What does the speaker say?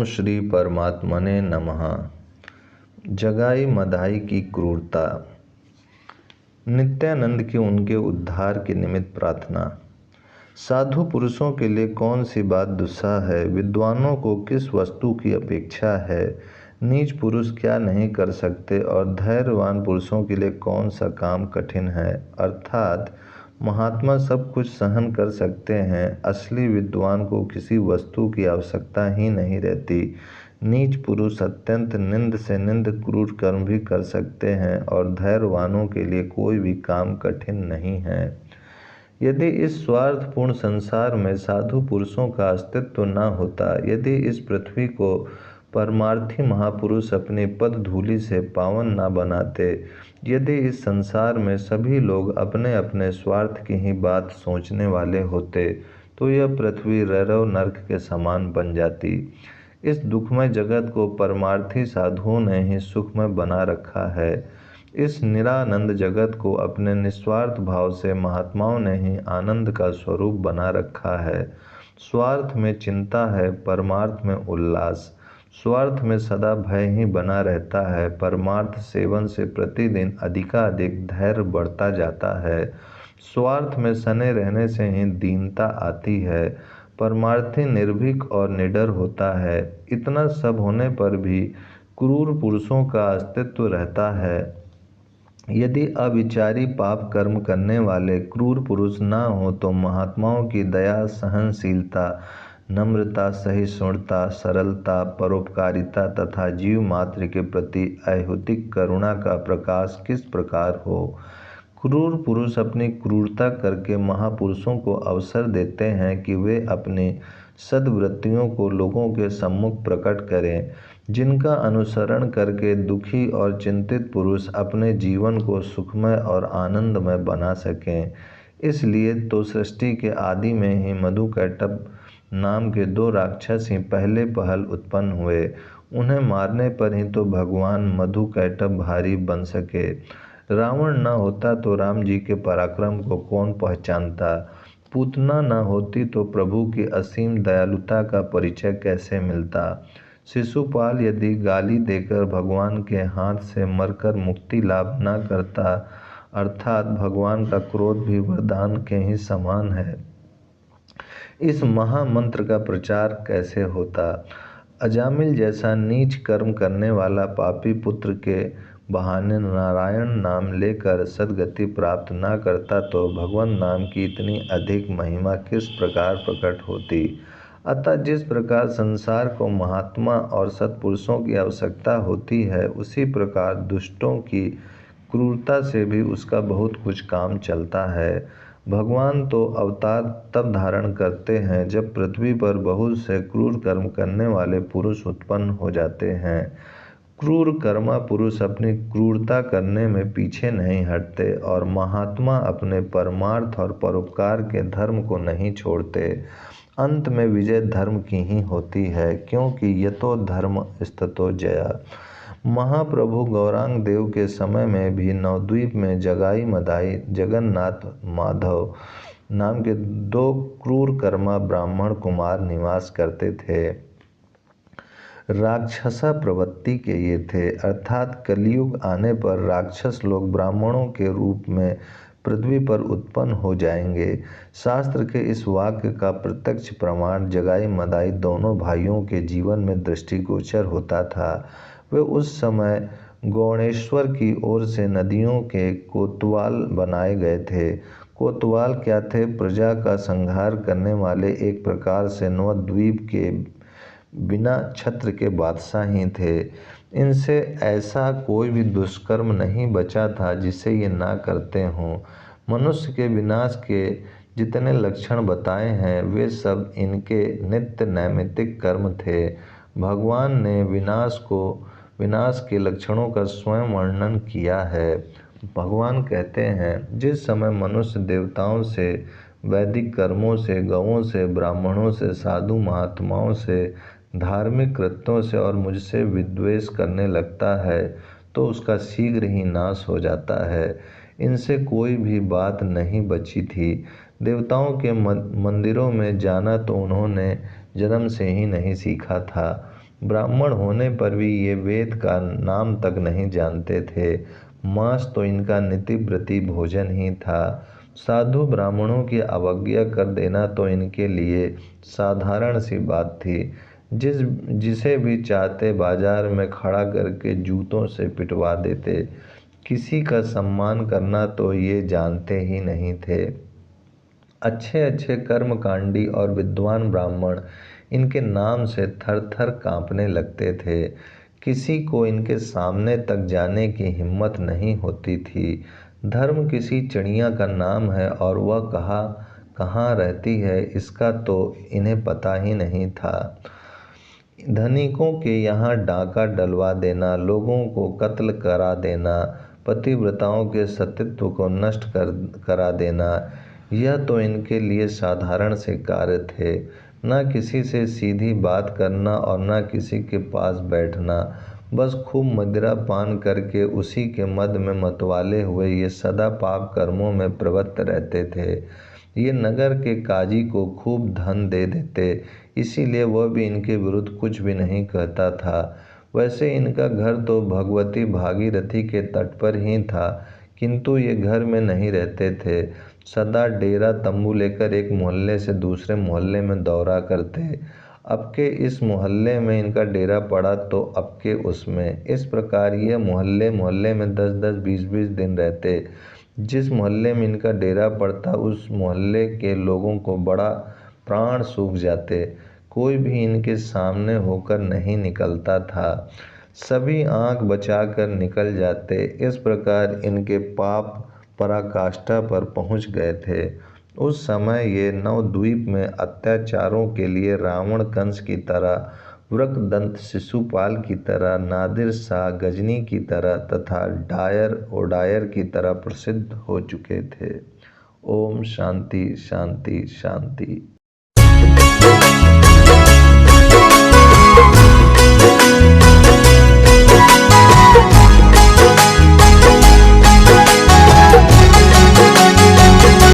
श्री परमात्मने नमः। जगाई मदाई की क्रूरता। नित्यानंद की उनके उद्धार के निमित्त प्रार्थना। साधु पुरुषों के लिए कौन सी बात दुस्साह है, विद्वानों को किस वस्तु की अपेक्षा है, नीच पुरुष क्या नहीं कर सकते और धैर्यवान पुरुषों के लिए कौन सा काम कठिन है। अर्थात महात्मा सब कुछ सहन कर सकते हैं, असली विद्वान को किसी वस्तु की आवश्यकता ही नहीं रहती। नीच पुरुष अत्यंत निंद से निंद क्रूर कर्म भी कर सकते हैं और धैर्यवानों के लिए कोई भी काम कठिन नहीं है। यदि इस स्वार्थपूर्ण संसार में साधु पुरुषों का अस्तित्व न होता, यदि इस पृथ्वी को परमार्थी महापुरुष अपनी पद धूलि से पावन न बनाते, यदि इस संसार में सभी लोग अपने अपने स्वार्थ की ही बात सोचने वाले होते, तो यह पृथ्वी रौरव नर्क के समान बन जाती। इस दुखमय जगत को परमार्थी साधुओं ने ही सुखमय बना रखा है। इस निरानंद जगत को अपने निस्वार्थ भाव से महात्माओं ने ही आनंद का स्वरूप बना रखा है। स्वार्थ में चिंता है, परमार्थ में उल्लास। स्वार्थ में सदा भय ही बना रहता है, परमार्थ सेवन से प्रतिदिन अधिकाधिक धैर्य बढ़ता जाता है। स्वार्थ में सने रहने से ही दीनता आती है, परमार्थी निर्भीक और निडर होता है। इतना सब होने पर भी क्रूर पुरुषों का अस्तित्व रहता है। यदि अविचारी पाप कर्म करने वाले क्रूर पुरुष न हो तो महात्माओं की दया, सहनशीलता, नम्रता, सहिष्णुता, सरलता, परोपकारिता तथा जीव मात्र के प्रति अहैतुक करुणा का प्रकाश किस प्रकार हो। क्रूर पुरुष अपनी क्रूरता करके महापुरुषों को अवसर देते हैं कि वे अपनी सद्वृत्तियों को लोगों के सम्मुख प्रकट करें, जिनका अनुसरण करके दुखी और चिंतित पुरुष अपने जीवन को सुखमय और आनंदमय बना सकें। इसलिए तो सृष्टि के आदि में ही मधुकैटभ नाम के 2 राक्षस ही पहले पहल उत्पन्न हुए। उन्हें मारने पर ही तो भगवान मधुकैटभ भारी बन सके। रावण न होता तो राम जी के पराक्रम को कौन पहचानता। पूतना न होती तो प्रभु की असीम दयालुता का परिचय कैसे मिलता। शिशुपाल यदि गाली देकर भगवान के हाथ से मरकर मुक्ति लाभ न करता, अर्थात भगवान का क्रोध भी वरदान के ही समान है, इस महामंत्र का प्रचार कैसे होता। अजामिल जैसा नीच कर्म करने वाला पापी पुत्र के बहाने नारायण नाम लेकर सद्गति प्राप्त न करता तो भगवान नाम की इतनी अधिक महिमा किस प्रकार प्रकट होती। अतः जिस प्रकार संसार को महात्मा और सत्पुरुषों की आवश्यकता होती है, उसी प्रकार दुष्टों की क्रूरता से भी उसका बहुत कुछ काम चलता है। भगवान तो अवतार तब धारण करते हैं जब पृथ्वी पर बहुत से क्रूर कर्म करने वाले पुरुष उत्पन्न हो जाते हैं। क्रूर कर्मा पुरुष अपनी क्रूरता करने में पीछे नहीं हटते और महात्मा अपने परमार्थ और परोपकार के धर्म को नहीं छोड़ते। अंत में विजय धर्म की ही होती है, क्योंकि यतो धर्म स्ततो जया। महाप्रभु गौरांग देव के समय में भी नवद्वीप में जगाई मदाई जगन्नाथ माधव नाम के 2 क्रूर कर्मा ब्राह्मण कुमार निवास करते थे। राक्षसा प्रवृत्ति के ये थे, अर्थात कलयुग आने पर राक्षस लोग ब्राह्मणों के रूप में पृथ्वी पर उत्पन्न हो जाएंगे। शास्त्र के इस वाक्य का प्रत्यक्ष प्रमाण जगाई मदाई दोनों भाइयों के जीवन में दृष्टिगोचर होता था। वे उस समय गौणेश्वर की ओर से नदियों के कोतवाल बनाए गए थे। कोतवाल क्या थे? प्रजा का संहार करने वाले एक प्रकार से नवद्वीप के बिना छत्र के बादशाह ही थे। इनसे ऐसा कोई भी दुष्कर्म नहीं बचा था जिसे ये ना करते हों। मनुष्य के विनाश के जितने लक्षण बताए हैं, वे सब इनके नित्य नैमित्तिक कर्म थे। भगवान ने विनाश के लक्षणों का स्वयं वर्णन किया है। भगवान कहते हैं, जिस समय मनुष्य देवताओं से, वैदिक कर्मों से, गौओं से, ब्राह्मणों से, साधु महात्माओं से, धार्मिक कृत्यों से और मुझसे विद्वेष करने लगता है, तो उसका शीघ्र ही नाश हो जाता है। इनसे कोई भी बात नहीं बची थी। देवताओं के मंदिरों में जाना तो उन्होंने जन्म से ही नहीं सीखा था। ब्राह्मण होने पर भी ये वेद का नाम तक नहीं जानते थे। मांस तो इनका नित्यव्रती भोजन ही था। साधु ब्राह्मणों की अवज्ञा कर देना तो इनके लिए साधारण सी बात थी। जिसे भी चाहते बाजार में खड़ा करके जूतों से पिटवा देते। किसी का सम्मान करना तो ये जानते ही नहीं थे। अच्छे अच्छे कर्मकांडी और विद्वान ब्राह्मण इनके नाम से थर थर कांपने लगते थे। किसी को इनके सामने तक जाने की हिम्मत नहीं होती थी। धर्म किसी चिड़िया का नाम है और वह कहाँ रहती है इसका तो इन्हें पता ही नहीं था। धनिकों के यहाँ डाका डलवा देना, लोगों को कत्ल करा देना, पतिव्रताओं के सतीत्व को नष्ट करा देना, यह तो इनके लिए साधारण से कार्य थे। न किसी से सीधी बात करना और न किसी के पास बैठना, बस खूब मदिरा पान करके उसी के मद में मतवाले हुए ये सदा पाप कर्मों में प्रवृत्त रहते थे। ये नगर के काजी को खूब धन दे देते, इसीलिए वह भी इनके विरुद्ध कुछ भी नहीं कहता था। वैसे इनका घर तो भगवती भागीरथी के तट पर ही था, किंतु ये घर में नहीं रहते थे। सदा डेरा तंबू लेकर एक मोहल्ले से दूसरे मोहल्ले में दौरा करते। अब के इस मोहल्ले में इनका डेरा पड़ा तो अब के उसमें। इस प्रकार ये मोहल्ले मोहल्ले में 10-10, 20-20 दिन रहते। जिस मोहल्ले में इनका डेरा पड़ता उस मोहल्ले के लोगों को बड़ा प्राण सूख जाते। कोई भी इनके सामने होकर नहीं निकलता था। सभी आंख बचाकर निकल जाते। इस प्रकार इनके पाप पराकाष्ठा पर पहुंच गए थे। उस समय ये नवद्वीप में अत्याचारों के लिए रावण कंस की तरह, वृकदंत शिशुपाल की तरह, नादिर शाह गजनी की तरह तथा डायर ओडायर की तरह प्रसिद्ध हो चुके थे। ओम शांति शांति शांति।